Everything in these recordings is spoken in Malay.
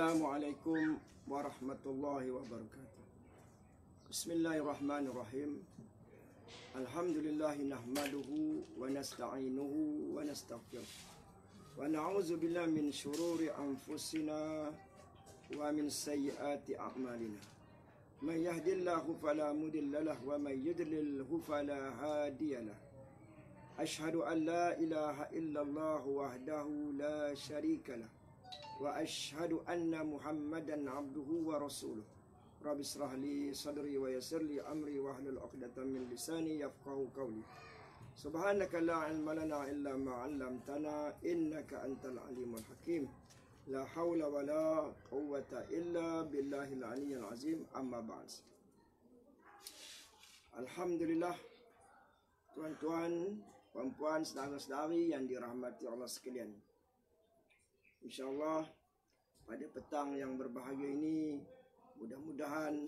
Assalamualaikum warahmatullahi wabarakatuh. Bismillahirrahmanirrahim. Alhamdulillahi nahmaduhu wa nasta'inuhu wa nastaghfiruh. Wa na'udzu billahi min syururi anfusina wa min sayyiati a'malina. Man yahdihillahu fala mudilla lahu wa man yudlilhu fala hadiyalah. Asyhadu an la ilaha illallah wahdahu la syarika lah. Wa asyhadu anna Muhammadan abduhu wa rasuluh. Rabbi israh li sadri wa yassir li amri wa hlul 'uqdatam min lisani yafqahu qawli. Subhanaka la ilma lana illa ma 'allamtana innaka antal alimul hakim. La haula wa la quwwata illa billahil aliyyil azim. Amma ba'd. Alhamdulillah, tuan-tuan, puan-puan, saudara-saudari yang dirahmati Allah sekalian. InsyaAllah pada petang yang berbahagia ini, mudah-mudahan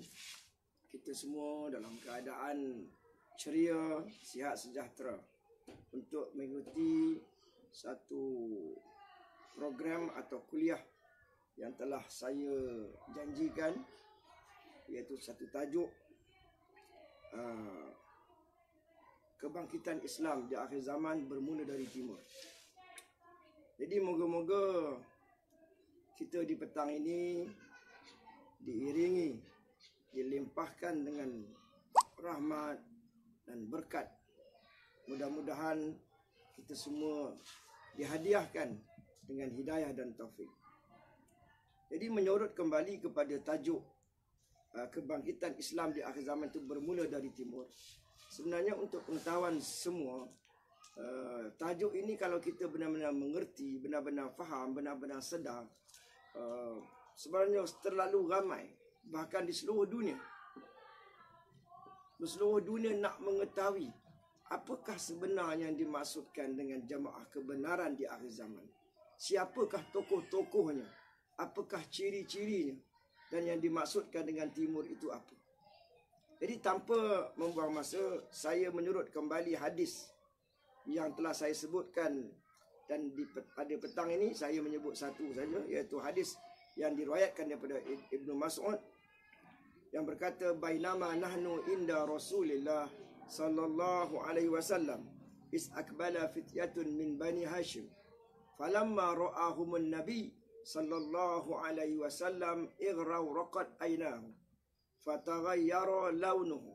kita semua dalam keadaan ceria, sihat sejahtera untuk mengikuti satu program atau kuliah yang telah saya janjikan, iaitu satu tajuk kebangkitan Islam di akhir zaman bermula dari timur. Jadi moga-moga kita di petang ini diiringi, dilimpahkan dengan rahmat dan berkat. Mudah-mudahan kita semua dihadiahkan dengan hidayah dan taufik. Jadi menyorot kembali kepada tajuk kebangkitan Islam di akhir zaman itu bermula dari timur. Sebenarnya untuk pengetahuan semua, tajuk ini kalau kita benar-benar mengerti, benar-benar faham, benar-benar sedar, sebenarnya terlalu ramai, bahkan di seluruh dunia. Di seluruh dunia nak mengetahui apakah sebenarnya yang dimaksudkan dengan jamaah kebenaran di akhir zaman. Siapakah tokoh-tokohnya, apakah ciri-cirinya, dan yang dimaksudkan dengan timur itu apa. Jadi tanpa membuang masa, saya menyurut kembali hadis yang telah saya sebutkan, dan pada petang ini saya menyebut satu saja, iaitu hadis yang diriwayatkan daripada Ibnu Mas'ud yang berkata, bainama nahnu inda Rasulillah sallallahu alaihi wasallam is akbala fityatun min bani Hashim falamma ra'ahumun nabi sallallahu alaihi wasallam ighraw raqat aynahu fataghayyara launuhu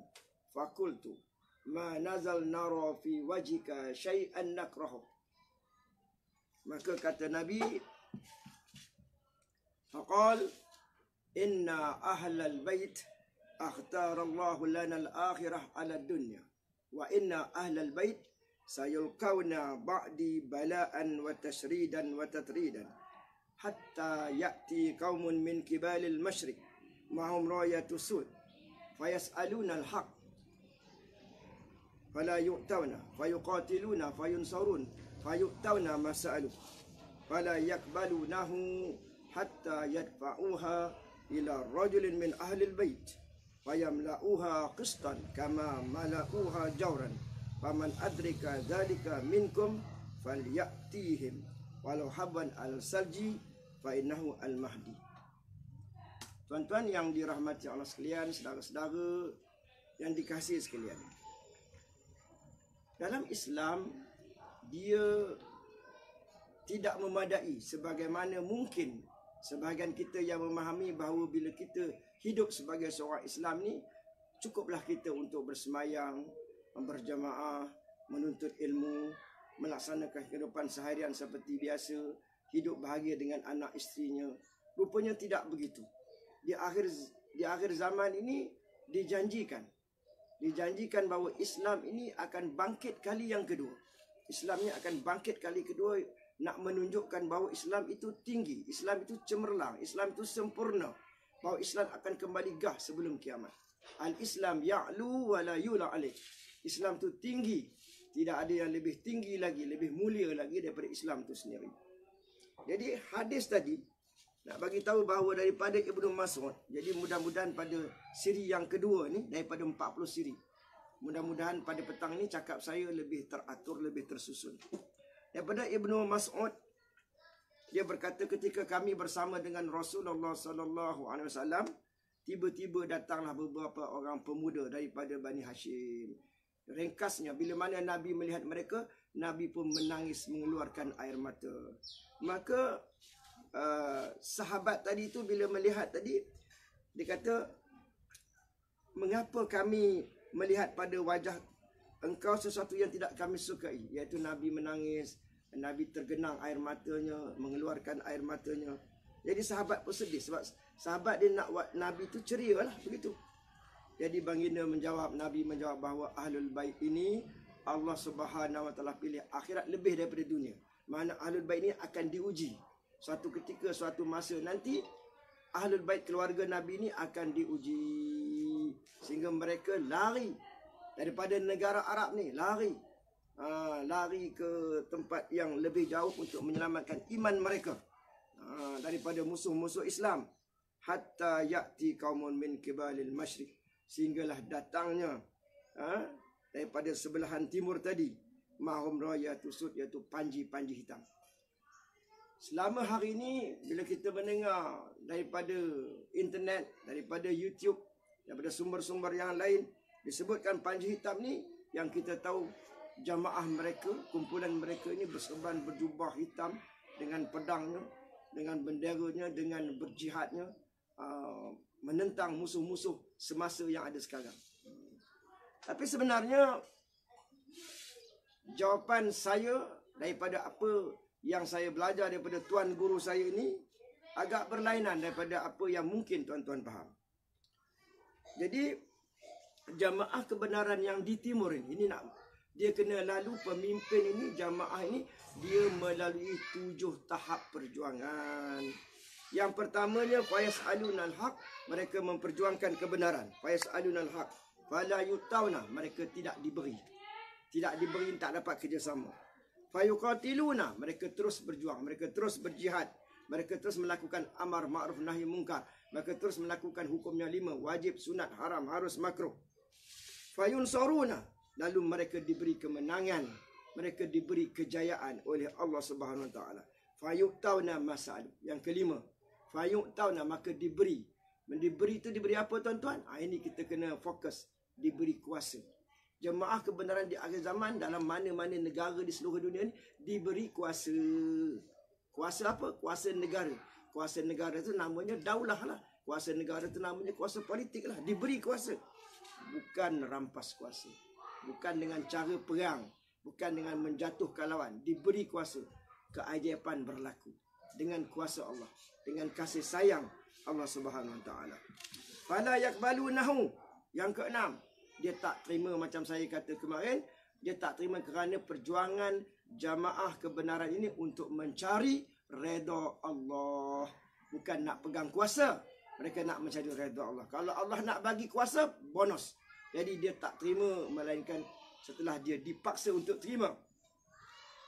fakultu ma nazal nara fi wajhika syai'an nakrahu. Maka kata Nabi, faqal inna ahlal bait akhtarallahu lana al-akhirah ala dunya wa inna ahlal bait sayulqawna ba'di bala'an wa tashridan wa tatridan hatta ya'ti qaumun min kibalil masyriq ma'hum rayatu sud fayas'aluna al-haq fala yu'tawna fayuqatiluna fayunsarun fayu'tawna mas'alu fala yakbalunahu hatta yadfa'uha ila rajulin min ahli al-bait fayamla'uha qistan kama mala'uha jawran faman adrika dhalika minkum falyatihim walau habban al-salji fa innahu al-mahdi. Tuan-tuan yang dirahmati Allah sekalian, saudara-saudara yang dikasihi sekalian, dalam Islam dia tidak memadai sebagaimana mungkin sebahagian kita yang memahami bahawa bila kita hidup sebagai seorang Islam ni, cukuplah kita untuk bersemayang, berjamaah, menuntut ilmu, melaksanakan kehidupan seharian seperti biasa, hidup bahagia dengan anak isterinya. Rupanya tidak begitu. Di akhir zaman ini dijanjikan bahawa Islam ini akan bangkit kali yang kedua. Islam ini akan bangkit kali kedua, nak menunjukkan bahawa Islam itu tinggi, Islam itu cemerlang, Islam itu sempurna, bahawa Islam akan kembali gah sebelum kiamat. Al-Islam ya'lu wa la yula alaih. Islam itu tinggi, tidak ada yang lebih tinggi lagi, lebih mulia lagi daripada Islam itu sendiri. Jadi hadis tadi nak bagi tahu bahawa daripada Ibnu Mas'ud. Jadi mudah-mudahan pada siri yang kedua ni, daripada 40 siri, mudah-mudahan pada petang ni cakap saya lebih teratur, lebih tersusun. Daripada Ibnu Mas'ud Dia berkata ketika kami bersama dengan Rasulullah sallallahu alaihi wasallam, tiba-tiba datanglah beberapa orang pemuda daripada Bani Hashim. Ringkasnya, bila mana Nabi melihat mereka, Nabi pun menangis mengeluarkan air mata. Maka sahabat tadi tu bila melihat tadi, dia kata, mengapa kami melihat pada wajah engkau sesuatu yang tidak kami sukai, iaitu Nabi menangis, Nabi tergenang air matanya, mengeluarkan air matanya. Jadi sahabat pun sedih sebab sahabat dia nak Nabi tu ceria lah begitu. Jadi baginda menjawab, Nabi menjawab bahawa ahlul bait ini Allah Subhanahu wa taala pilih akhirat lebih daripada dunia. Mana ahlul bait ini akan diuji. Suatu ketika, suatu masa nanti ahlul bait keluarga Nabi ini akan diuji sehingga mereka lari daripada negara Arab ni, lari ke tempat yang lebih jauh untuk menyelamatkan iman mereka daripada musuh-musuh Islam. Hatta ya'ti qaumun min kibalil masyriq, sehinggalah datangnya daripada sebelahan timur tadi, mahum rayatu sud, iaitu panji-panji hitam. Selama hari ini bila kita mendengar daripada internet, daripada YouTube, daripada sumber-sumber yang lain disebutkan panji hitam ni, yang kita tahu jamaah mereka, kumpulan mereka ini berserban berjubah hitam dengan pedangnya, dengan benderanya, dengan berjihadnya, menentang musuh-musuh semasa yang ada sekarang. Tapi sebenarnya jawapan saya daripada apa yang saya belajar daripada tuan guru saya ini agak berlainan daripada apa yang mungkin tuan-tuan faham. Jadi jamaah kebenaran yang di timur ini nak dia kena lalu pemimpin ini, jamaah ini, dia melalui 7 tahap perjuangan. Yang pertamanya, fayas'alunal haq, mereka memperjuangkan kebenaran. Fayas'alunal haq, fala yutawna, mereka tidak diberi. Tidak diberi, tak dapat kerjasama. Fayuqatiluna, mereka terus berjuang, mereka terus berjihad. Mereka terus melakukan amar ma'ruf nahi mungkar. Mereka terus melakukan hukumnya 5, wajib, sunat, haram, harus, makruh. Fayunsaruna, lalu mereka diberi kemenangan, mereka diberi kejayaan oleh Allah Subhanahu wa taala. Fayu'tauna masal. Yang kelima, fayu'tauna, maka diberi. Diberi itu diberi apa tuan-tuan? Ini kita kena fokus, diberi kuasa. Jemaah kebenaran di akhir zaman dalam mana-mana negara di seluruh dunia ni diberi kuasa. Kuasa apa? Kuasa negara. Kuasa negara itu namanya daulah lah. Kuasa negara itu namanya kuasa politik lah. Diberi kuasa. Bukan rampas kuasa. Bukan dengan cara perang, bukan dengan menjatuhkan lawan, diberi kuasa. Keajaiban berlaku dengan kuasa Allah, dengan kasih sayang Allah Subhanahu wa taala. Fala yakbalunahu. Yang keenam, dia tak terima macam saya kata kemarin, dia tak terima kerana perjuangan jamaah kebenaran ini untuk mencari redha Allah, bukan nak pegang kuasa. Mereka nak mencari redha Allah. Kalau Allah nak bagi kuasa, bonus. Jadi dia tak terima, melainkan setelah dia dipaksa untuk terima.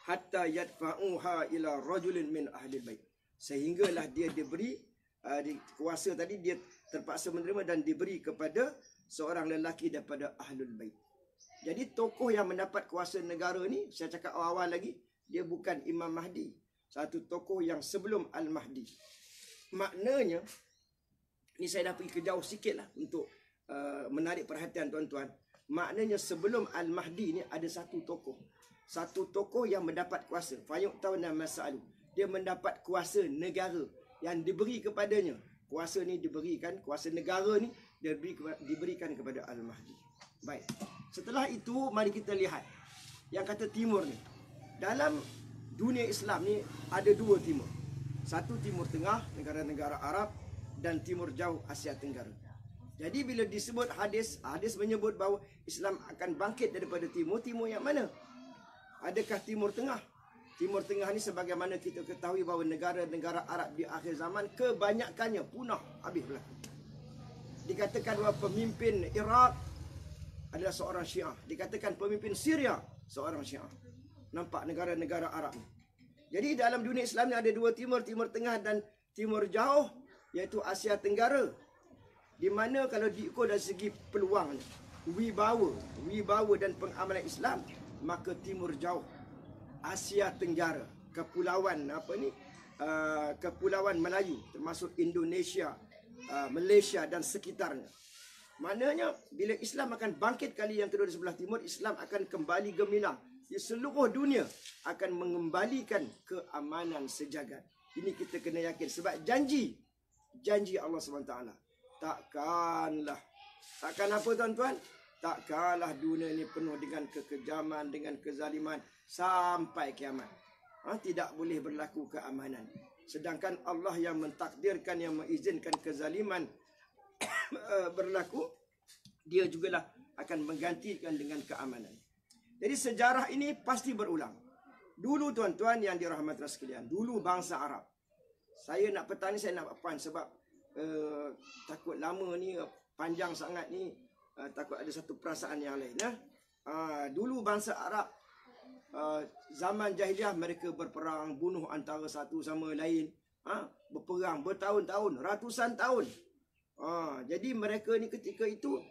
Hatta yadfa'uha ila rajulin min ahli bait. Sehinggalah dia diberi kuasa tadi, dia terpaksa menerima dan diberi kepada seorang lelaki daripada ahlul bait. Jadi tokoh yang mendapat kuasa negara ni, saya cakap awal-awal lagi, dia bukan Imam Mahdi. Satu tokoh yang sebelum Al-Mahdi. Maknanya, ni saya dah pergi ke jauh sikit lah untuk menarik perhatian tuan-tuan. Maknanya sebelum Al-Mahdi ni ada satu tokoh. Satu tokoh yang mendapat kuasa. Fayu'tawna mas'alu. Dia mendapat kuasa negara yang diberi kepadanya. Kuasa ni diberikan, kuasa negara ni diberikan kepada Al-Mahdi. Baik. Setelah itu, mari kita lihat. Yang kata timur ni. Dalam dunia Islam ni ada 2 timur. Satu timur tengah, negara-negara Arab, dan timur jauh Asia Tenggara. Jadi bila disebut hadis, hadis menyebut bahawa Islam akan bangkit daripada timur. Timur yang mana? Adakah timur tengah? Timur tengah ni sebagaimana kita ketahui bahawa negara-negara Arab di akhir zaman kebanyakannya punah, habis berlaku. Dikatakan bahawa pemimpin Iraq adalah seorang Syiah. Dikatakan pemimpin Syria seorang Syiah. Nampak negara-negara Arab ni. Jadi dalam dunia Islam ni ada 2 timur, timur tengah dan timur jauh, iaitu Asia Tenggara. Di mana kalau diukur dari segi peluang, wibawa dan pengamalan Islam, maka timur jauh Asia Tenggara, kepulauan Kepulauan Melayu, termasuk Indonesia, Malaysia dan sekitarnya. Maknanya bila Islam akan bangkit kali yang kedua di sebelah timur, Islam akan kembali gemilang. Di seluruh dunia akan mengembalikan keamanan sejagat. Ini kita kena yakin sebab janji Allah SWT. Takkan apa tuan-tuan? Takkanlah dunia ini penuh dengan kekejaman, dengan kezaliman sampai kiamat. Tidak boleh berlaku keamanan. Sedangkan Allah yang mentakdirkan, yang mengizinkan kezaliman berlaku, dia jugalah akan menggantikan dengan keamanan. Jadi sejarah ini pasti berulang. Dulu tuan-tuan yang dirahmati sekalian, dulu bangsa Arab. Saya nak petang ni, saya nak apa sebab takut lama ni, panjang sangat ni, takut ada satu perasaan yang lain. Dulu bangsa Arab, zaman jahiliah mereka berperang, bunuh antara satu sama lain, berperang bertahun-tahun, ratusan tahun. Jadi mereka ni ketika itu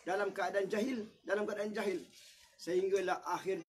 dalam keadaan jahil, sehinggalah akhirnya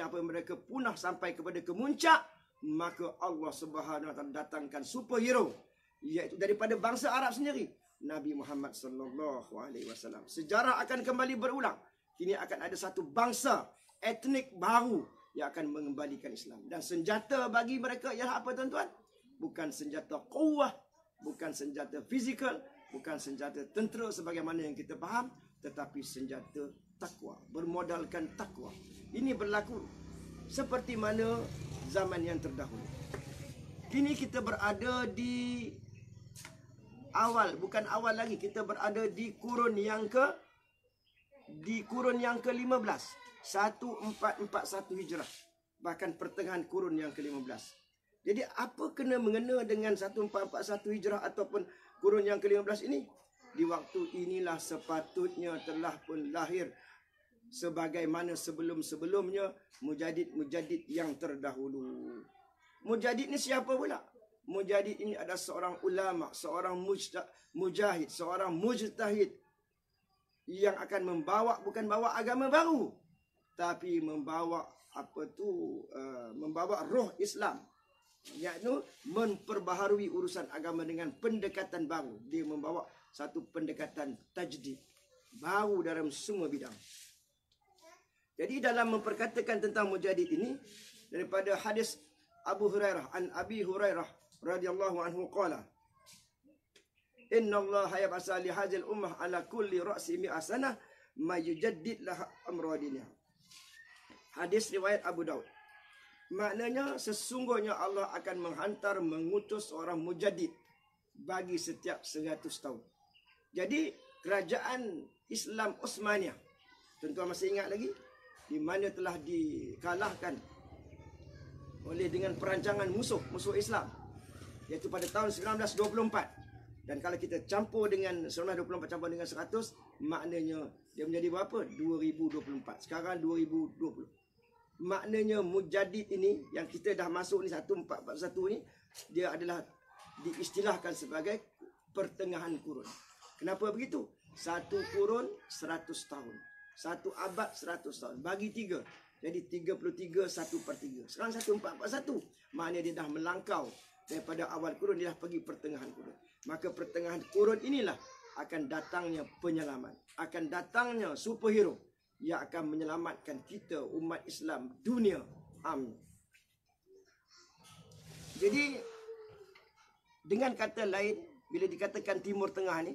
apa mereka punah sampai kepada kemuncak, maka Allah Subhanahu Wa Taala datangkan superhero, iaitu daripada bangsa Arab sendiri, Nabi Muhammad sallallahu alaihi wasallam. Sejarah akan kembali berulang. Kini akan ada satu bangsa etnik baru yang akan mengembalikan Islam. Dan senjata bagi mereka ialah apa tuan-tuan? Bukan senjata quwwah, bukan senjata fizikal, bukan senjata tentera sebagaimana yang kita faham, tetapi senjata takwa, bermodalkan takwa. Ini berlaku seperti mana zaman yang terdahulu. Kini kita berada di awal, bukan awal lagi, kita berada di kurun yang ke-15, 1441 Hijrah, bahkan pertengahan kurun yang ke-15. Jadi apa kena mengena dengan 1441 Hijrah ataupun kurun yang ke-15 ini? Di waktu inilah sepatutnya telah pun lahir sebagaimana sebelum-sebelumnya mujadid-mujadid yang terdahulu. Mujadid ni siapa pula? Mujadid ini adalah seorang ulama, seorang mujahid, seorang mujtahid yang akan membawa, bukan bawa agama baru, tapi membawa membawa roh Islam, iaitu memperbaharui urusan agama dengan pendekatan baru. Dia membawa satu pendekatan tajdid baru dalam semua bidang. Jadi dalam memperkatakan tentang mujadid ini, daripada hadis Abu Hurairah, an Abi Hurairah radhiyallahu anhu qala, inna Allah yab'asa li hadhil ummah ala kulli ra'si mi'a sanah ma yujaddid laha amradiniha. Hadis riwayat Abu Daud. Maknanya sesungguhnya Allah akan mengutus seorang mujadid bagi setiap 100 tahun. Jadi kerajaan Islam Utsmaniyah, tuan-tuan masih ingat lagi, di mana telah dikalahkan oleh dengan perancangan musuh Islam, iaitu pada tahun 1924. Dan kalau kita campur dengan 1924 campur dengan 100, maknanya dia menjadi berapa? 2024. Sekarang 2020. Maknanya mujadid ini yang kita dah masuk ni 1441 ni, dia adalah diistilahkan sebagai pertengahan kurun. Kenapa begitu? Satu kurun 100 tahun. Satu abad 100 tahun. Bagi 3. Jadi 33 1/3. Sekarang 1441. Maknanya dia dah melangkau daripada awal kurun, dia dah pergi pertengahan kurun. Maka pertengahan kurun inilah akan datangnya penyelamat, akan datangnya superhero yang akan menyelamatkan kita umat Islam dunia. Amin. Jadi dengan kata lain, bila dikatakan Timur Tengah ni,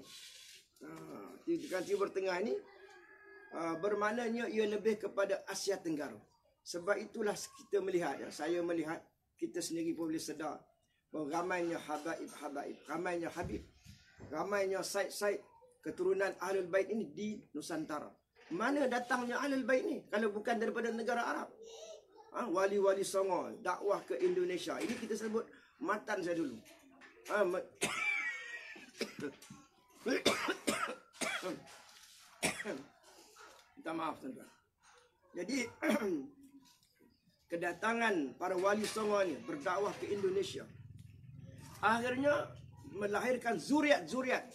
bermaknanya ia lebih kepada Asia Tenggara. Sebab itulah kita melihat, saya melihat, kita sendiri pun boleh sedar bahawa ramainya habaib, ramainya habib, ramainya said-said keturunan Ahlul Bait ini di Nusantara. Mana datangnya Ahlul Bait ni kalau bukan daripada negara Arab? Wali-wali Songo dakwah ke Indonesia. Ini kita sebut matan saya dulu. Minta maaf tuan-tuan. Jadi kedatangan para wali Songo ni berdakwah ke Indonesia, akhirnya melahirkan zuriat-zuriat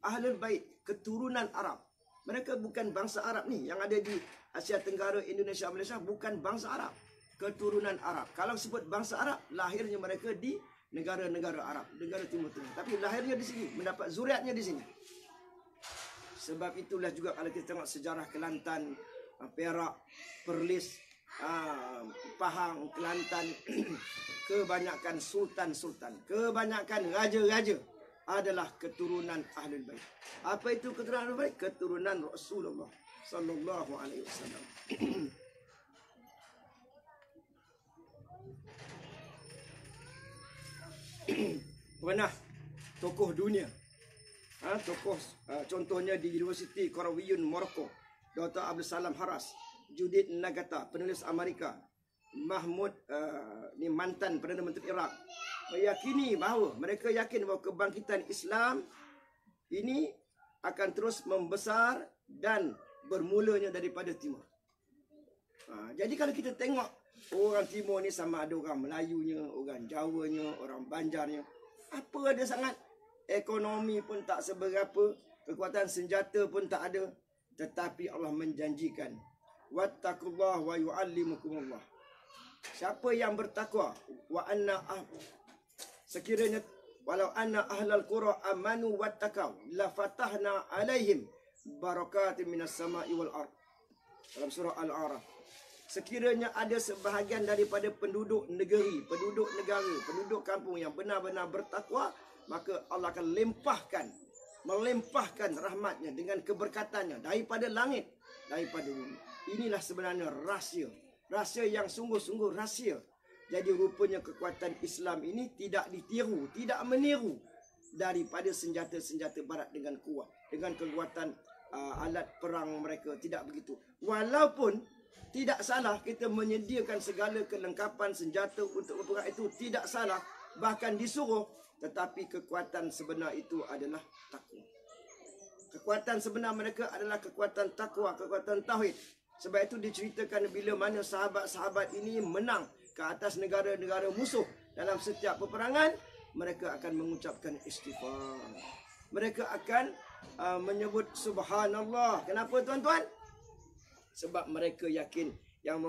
Ahlul Bait, keturunan Arab. Mereka bukan bangsa Arab ni yang ada di Asia Tenggara, Indonesia, Malaysia, bukan bangsa Arab, keturunan Arab. Kalau sebut bangsa Arab, lahirnya mereka di negara-negara Arab, negara Timur Tengah. Tapi lahirnya di sini, mendapat zuriatnya di sini. Sebab itulah juga kalau kita tengok sejarah Kelantan, Perak, Perlis, Pahang, Kelantan, kebanyakan sultan-sultan, kebanyakan raja-raja adalah keturunan Ahlul Bait. Apa itu keturunan Ahlul Bait? Keturunan Rasulullah sallallahu alaihi wasallam. Pernah tokoh dunia, contohnya di Universiti Qarawiyun Morocco, Dr. Abdul Salam Haras, Judith Nagata, penulis Amerika, Mahmud ni mantan Perdana Menteri Iraq, meyakini bahawa mereka yakin bahawa kebangkitan Islam ini akan terus membesar dan bermulanya daripada timur. Jadi kalau kita tengok orang timur ni sama ada orang Melayunya, orang Jawanya, orang Banjarnya, apa ada sangat, ekonomi pun tak seberapa, kekuatan senjata pun tak ada, tetapi Allah menjanjikan wattaqullah wa yu'allimukumullah. Siapa yang bertakwa, wa anna sekiranya walau anna ahlal qura amanu wattaqau la fatahna alaihim barakatin minas sama'i wal ard. Dalam surah Al-A'raf. Sekiranya ada sebahagian daripada penduduk negeri, penduduk negara, penduduk kampung yang benar-benar bertakwa, maka Allah akan melimpahkan rahmatnya dengan keberkatannya daripada langit, daripada bumi. Inilah sebenarnya rahsia. Rahsia yang sungguh-sungguh rahsia. Jadi rupanya kekuatan Islam ini tidak ditiru, tidak meniru daripada senjata-senjata barat dengan kuat, dengan kekuatan alat perang mereka. Tidak begitu. Walaupun tidak salah kita menyediakan segala kelengkapan senjata untuk perang, itu tidak salah, bahkan disuruh, tetapi kekuatan sebenar itu adalah takwa. Kekuatan sebenar mereka adalah kekuatan takwa, kekuatan tauhid. Sebab itu diceritakan bila mana sahabat-sahabat ini menang ke atas negara-negara musuh dalam setiap peperangan, mereka akan mengucapkan istighfar. Mereka akan menyebut subhanallah. Kenapa tuan-tuan? Sebab mereka yakin yang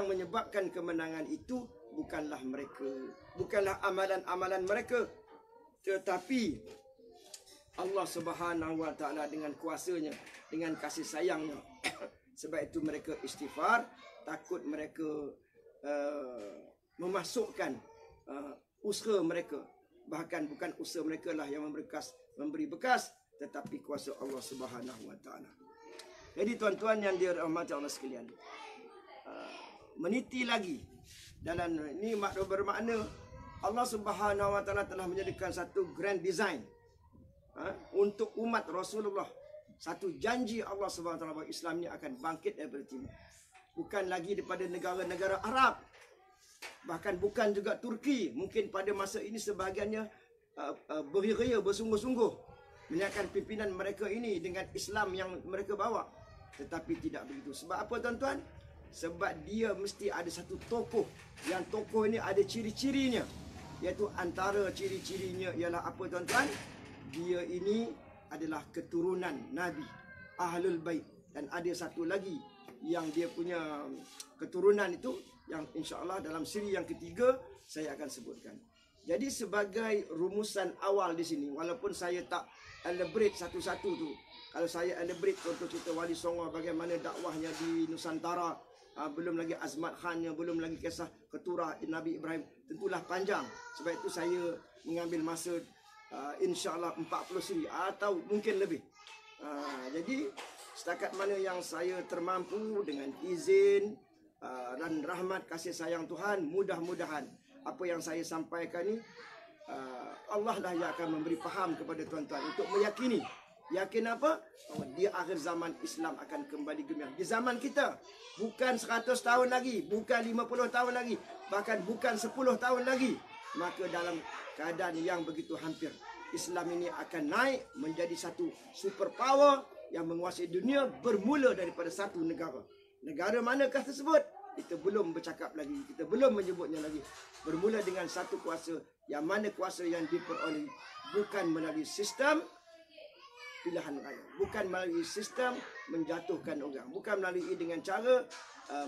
menyebabkan kemenangan itu bukanlah mereka, bukanlah amalan-amalan mereka, tetapi Allah Subhanahu wa taala dengan kuasanya, dengan kasih sayangnya. Sebab itu mereka istighfar, takut mereka memasukkan usaha mereka. Bahkan bukan usaha mereka lah yang memberi bekas, tetapi kuasa Allah Subhanahu wa taala. Jadi tuan-tuan yang dirahmati Allah sekalian, meniti lagi dalam ini bermakna Allah Subhanahu wa taala telah menjadikan satu grand design untuk umat Rasulullah. Satu janji Allah Subhanahu wa taala bahawa Islam ini akan bangkit daripada timur. Bukan lagi daripada negara-negara Arab, bahkan bukan juga Turki. Mungkin pada masa ini sebahagiannya beri-ria bersungguh-sungguh menyatakan pimpinan mereka ini dengan Islam yang mereka bawa. Tetapi tidak begitu. Sebab apa tuan-tuan? Sebab dia mesti ada satu tokoh, yang tokoh ini ada ciri-cirinya. Iaitu antara ciri-cirinya ialah apa tuan-tuan? Dia ini adalah keturunan Nabi, Ahlul Bait. Dan ada satu lagi yang dia punya keturunan itu, yang insya-Allah dalam siri yang ketiga saya akan sebutkan. Jadi sebagai rumusan awal di sini, walaupun saya tak elaborate satu-satu tu, kalau saya elaborate contoh cerita Wali Songo bagaimana dakwahnya di Nusantara, belum lagi Azmat Khannya, belum lagi kisah keturah Nabi Ibrahim, tentulah panjang. Sebab itu saya mengambil masa insya-Allah 40 siri atau mungkin lebih. Jadi setakat mana yang saya termampu dengan izin dan rahmat kasih sayang Tuhan, mudah-mudahan apa yang saya sampaikan ni Allah lah yang akan memberi faham kepada tuan-tuan untuk meyakini. Yakin apa? Bahawa di akhir zaman Islam akan kembali gemilang. Di zaman kita, bukan 100 tahun lagi, bukan 50 tahun lagi, bahkan bukan 10 tahun lagi. Maka dalam keadaan yang begitu hampir, Islam ini akan naik menjadi satu superpower yang menguasai dunia bermula daripada satu negara. Negara manakah tersebut? Kita belum bercakap lagi, kita belum menyebutnya lagi. Bermula dengan satu kuasa, yang mana kuasa yang diperoleh bukan melalui sistem pilihan raya, bukan melalui sistem menjatuhkan orang, bukan melalui dengan cara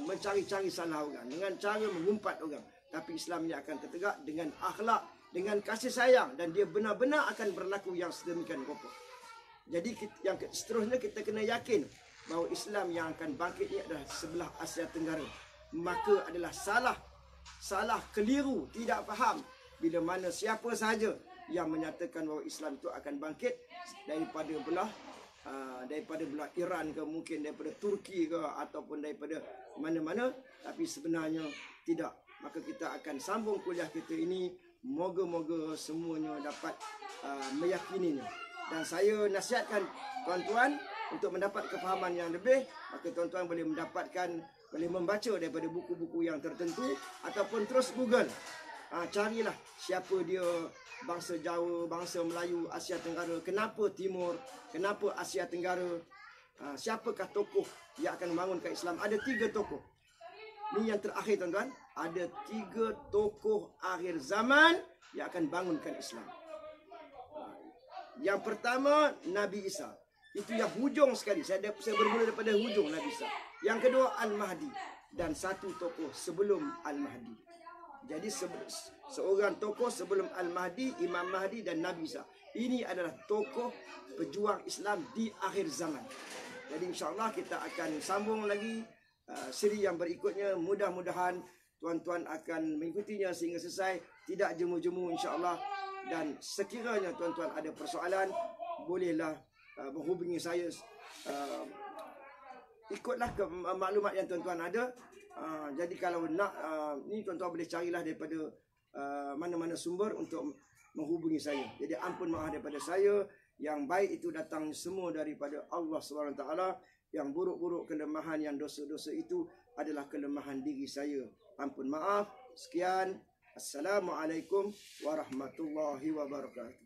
mencari-cari salah orang, dengan cara mengumpat orang, Tapi Islam ini akan tegak dengan akhlak, dengan kasih sayang, dan dia benar-benar akan berlaku yang sedemikian rupa. Jadi yang seterusnya kita kena yakin bahawa Islam yang akan bangkit ini adalah sebelah Asia Tenggara. Maka adalah salah, keliru, tidak faham bila mana siapa sahaja yang menyatakan bahawa Islam itu akan bangkit daripada belah Iran ke, mungkin daripada Turki ke, ataupun daripada mana-mana, tapi sebenarnya tidak. Maka kita akan sambung kuliah kita ini, moga-moga semuanya dapat meyakininya. Dan saya nasihatkan tuan-tuan untuk mendapat kefahaman yang lebih, maka tuan-tuan boleh membaca daripada buku-buku yang tertentu ataupun terus Google. Carilah siapa dia, bangsa Jawa, bangsa Melayu, Asia Tenggara, kenapa Timur, kenapa Asia Tenggara, siapakah tokoh yang akan membangunkan Islam. Ada 3 tokoh. Ini yang terakhir tuan-tuan. Ada 3 tokoh akhir zaman yang akan bangunkan Islam. Yang pertama, Nabi Isa. Itu yang hujung sekali. Saya bermula daripada hujung Nabi Isa. Yang kedua, Al-Mahdi. Dan satu tokoh sebelum Al-Mahdi. Jadi seorang tokoh sebelum Al-Mahdi, Imam Mahdi dan Nabi Isa. Ini adalah tokoh pejuang Islam di akhir zaman. Jadi insyaAllah kita akan sambung lagi siri yang berikutnya. Mudah-mudahan tuan-tuan akan mengikutinya sehingga selesai. Tidak jemu-jemu insyaAllah. Dan sekiranya tuan-tuan ada persoalan, bolehlah menghubungi saya. Ikutlah ke maklumat yang tuan-tuan ada. Jadi kalau nak ni tuan-tuan boleh carilah daripada mana-mana sumber untuk menghubungi saya. Jadi ampun maaf daripada saya. Yang baik itu datang semua daripada Allah SWT. Yang buruk-buruk, kelemahan, yang dosa-dosa itu adalah kelemahan diri saya. Ampun maaf. Sekian. Assalamualaikum warahmatullahi wabarakatuh.